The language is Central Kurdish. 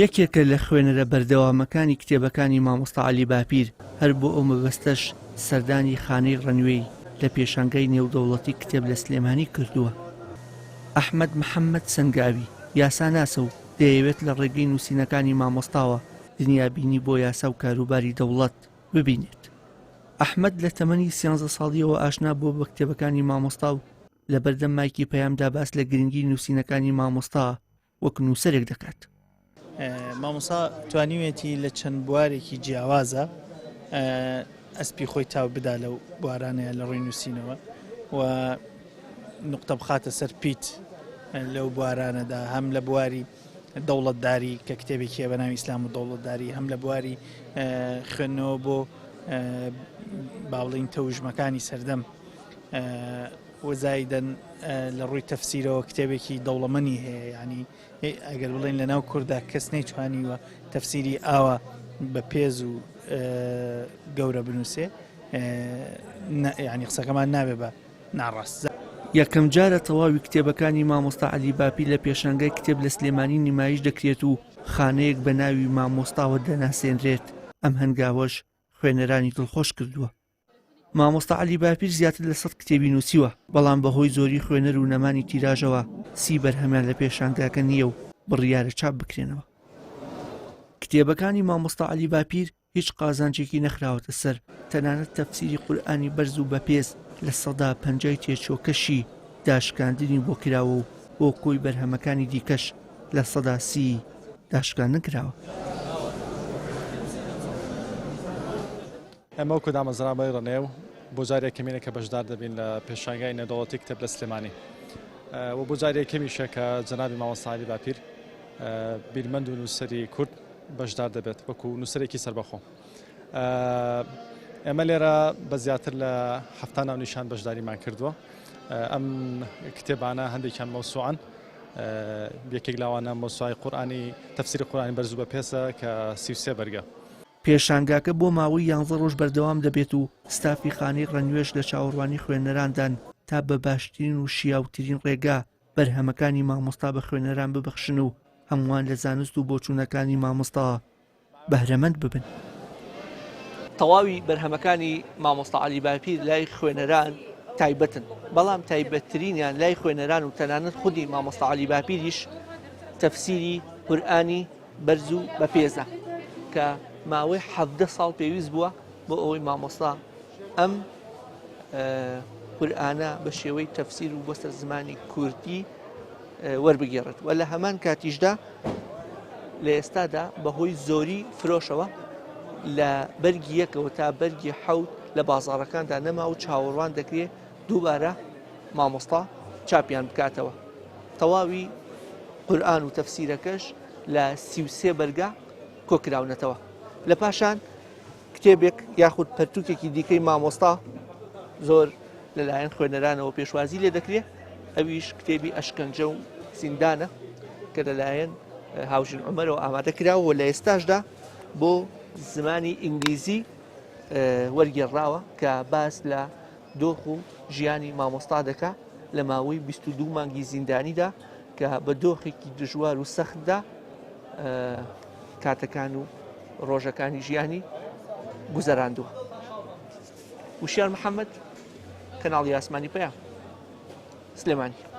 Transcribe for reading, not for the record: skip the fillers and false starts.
یەکێکە لە خوێنەرە بەردەوامەکانی کتێبەکانی مامۆستا عەلی باپیر هەر بۆ ئەو مەبەستەش سەردانی خانەی ڕەنوێی لە پێشانگای نێودەوڵەتی کتێب لە سلێمانی کردووە. ئەحمەد محەممەد سەنگاوی یاساناسە و دەیەوێت لە ڕێگەی نووسینەکانی مامۆستاوە دنیابینی بۆ یاسا و کاروباری دەوڵەت ببینێت. ئەحمەد لە تەمەنی 13 ساڵیەوە ئاشنا بۆ بە کتێبەکانی مامۆستا و لە بەردەم مایکی پەیامدا باس لە گرنگی نووسینەکانی مامۆستا وەک نووسەرێک دەکات. مامۆستا توانیوێتی لە چەند بوارێکی جیاوازە ئەسپی خۆی تاو بدا لەو بوارانەیە لە ڕووی نووسینەوە و نقطە بخاتە سەر پیت لەو بوارانەدا، هەم لە بواری دەوڵەتداری کە کتێبێکیە بە ناوی ئیسلام و دەوڵەتداری، هەم لە بواری خوێندنەوە بۆ باڵین تەوژمەکانی سەردەم وەزایدەن لە ڕووی تەفسیرەوە کتێبێکی دەوڵەمەنی هەیە. ینی ئەگەر بڵێن لە ناو کووردا کەس نەیتوانی وە تەفسیری ئاوە بە پێز و گەورە بنووسێ، ینی قسەکەمان نابێ بە ناڕاست. یەکەم جارە تەواوی کتێبەکانی مامۆستا عەلی باپیر لە پێشانگای کتێب لە سلێمانی نمایش دەکرێت و خانەیەک بە ناوی مامۆستاوە دەناسێنرێت. ئەم هەنگاوەش خوێنەرانی دڵخۆش کردووە. مامۆستا عەلی باپیر زیاتر لە 100 کتێبی نووسیوە، بەڵام بەهۆی زۆری خوێنەر و نەمانی تیراژەوە 30 بەرهەمیان لە پێشانگاکە نییە و بڕیارە چاپ بکرێنەوە. کتێبەکانی مامۆستا عەلی باپیر هیچ قازانجێکی نەخراوەتە سەر، تەنانەت تەفسیری قورئانی بەرز و بەپێز لە سەدا 50 تێچۆکەشی داشکاندنی بۆ کراوە و بۆ کۆی بەرهەمەکانی دیکەش لە سەدا 30 داشکاندن کراوە. ئەمە وەکو دامەزراوەی ڕەنێو بۆ جارێک کەمینە کە بەشدار دەبین لە پێشانگای نێودەوڵەتی کتێب لە سلێمانی و بۆ جارێک کەمیشە کە جەنابی مامۆستا عەلی باپیر بیرمەند و نووسەری کورد بەشدار دەبێت وەکو نووسەرێکی سەربەخۆ. ئێمە لێرە بە زیاتر لە 7 ناونیشان بەشداریمان کردووە. ئەم کتێبانە هەندێکیان مەوسوعان، یەکێک لاوانە مەوسوعی قورئانی تەفسیری قورئانی بەرز و بەپێسە کە 33 بەرگە. پێشانگاکە بۆ ماوەی 11 ڕۆژ بەردەوام دەبێت و ستافی خانەی ڕەنوێش لە چاوەڕوانی خوێنەراندان تا بە باشترین و شیاوترین ڕێگا بەرهەمەکانی مامۆستا بە خوێنەران ببەخشن و هەمووان لە زانست و بۆچوونەکانی مامۆستا بەهرەمەند ببن. تەواوی بەرهەمەکانی مامۆستا عەلی باپیر لای خوێنەران تایبەتن، بەڵام تایبەتترینیان لای خوێنەران و تەنانەت خودی مامۆستا عەلی باپیریش تەفسیری قورئانی بەرز و بەپێزە کە ماوەی 17 ساڵ پێویست بووە بۆ ئەوەی مامۆستا ئەم قورئانە بە شێوەی تەفسیر و بۆ سەر زمانی کوردی وەربگێڕێت و لە هەمان کاتیشدا لە ئێستادا بەهۆی زۆری فرۆشەوە لە بەرگی یەکەوە تا بەرگی 7 لە بازاڕەکاندا نەما و چاوەڕوان دەکرێت دووبارە مامۆستا چاپیان بکاتەوە. تەواوی قورئان و تەفسیرەکەش لە 33 بەرگە کۆکراونەتەوە. لە پاشان کتێبێک یاخود پەرتوکێکی دیکەی مامۆستا زۆر لەلایەن خوێنەرانەوە پێشوازی لێ دەکرێت، ئەویش کتێبی ئەشکەنجە و زیندانە کە لەلایەن هاوژین عومەرەوە ئامادە کراوە و لە ئێستاشدا بۆ زمانی ئینگلیزی وەرگێڕاوە کە باس لە دۆخ و ژیانی مامۆستا دەکا لە ماوەی 22 مانگی زیندانیدا کە بە دۆخێکی دژوار و سەختدا کاتەکان و ڕۆژەکانی ژیانی گوزەراندووە. وشیار محەممەد، کەناڵی ئاسمانی پەیام، سلێمانی.